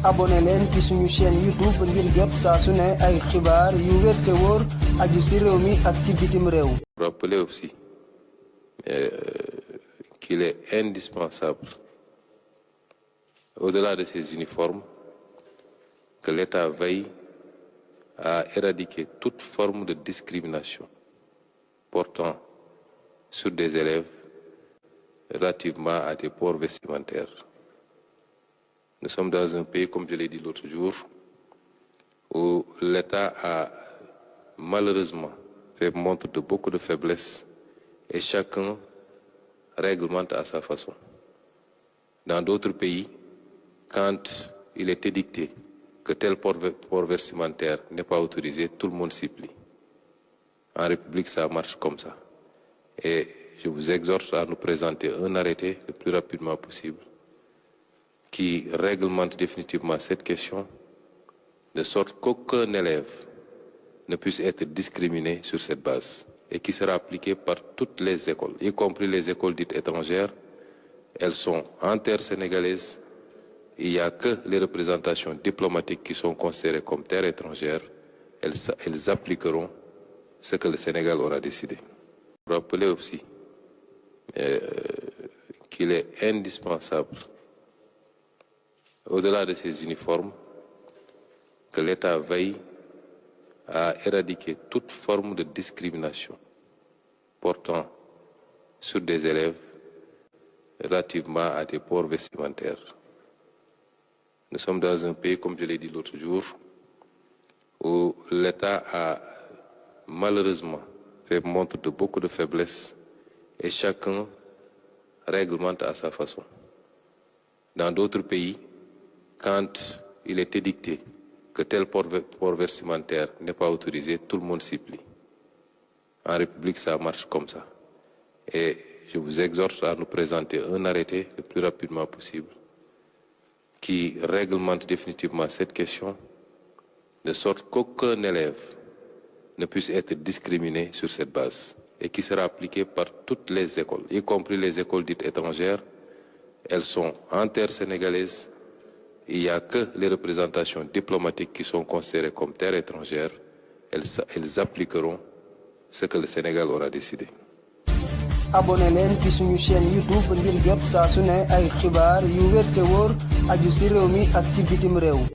abonné leen ci suñu chaîne YouTube ngir jot saa su ne ay xibaar yu wér te wóor aju ci réew mi ak ci bitim réew. Rappeler aussi qu'il est indispensable, au-delà de ces uniformes, que l'État veille à éradiquer toute forme de discrimination portant sur des élèves relativement à des ports vestimentaires. Nous sommes dans un pays, comme je l'ai dit l'autre jour, où l'État a malheureusement fait montre de beaucoup de faiblesse et chacun réglemente à sa façon. Dans d'autres pays, quand il est édicté que tel port vestimentaire n'est pas autorisé, tout le monde s'y plie. En République, ça marche comme ça. Et je vous exhorte à nous présenter un arrêté le plus rapidement possible qui réglemente définitivement cette question, de sorte qu'aucun élève ne puisse être discriminé sur cette base et qui sera appliqué par toutes les écoles, y compris les écoles dites étrangères. Elles sont en terre sénégalaise. Il n'y a que les représentations diplomatiques qui sont considérées comme terre étrangère. Elles appliqueront ce que le Sénégal aura décidé. Rappelez aussi qu'il est indispensable, au-delà de ces uniformes, que l'État veille à éradiquer toute forme de discrimination portant sur des élèves relativement à des ports vestimentaires. Nous sommes dans un pays, comme je l'ai dit l'autre jour, où l'État a malheureusement fait montre de beaucoup de faiblesse et chacun réglemente à sa façon. Dans d'autres pays, quand il est édicté que tel port vestimentaire n'est pas autorisé, tout le monde s'y plie. En République, ça marche comme ça. Et je vous exhorte à nous présenter un arrêté le plus rapidement possible qui réglemente définitivement cette question, de sorte qu'aucun élève ne puisse être discriminé sur cette base et qui sera appliqué par toutes les écoles, y compris les écoles dites étrangères. Elles sont en terre sénégalaise. Il n'y a que les représentations diplomatiques qui sont considérées comme terre étrangère. Elles appliqueront ce que le Sénégal aura décidé. abonné leen ci suñu chaîne YouTube ngir jot saa su ne ay xibaar yu wér te wóor aju ci réew mi ak ci bitim réew.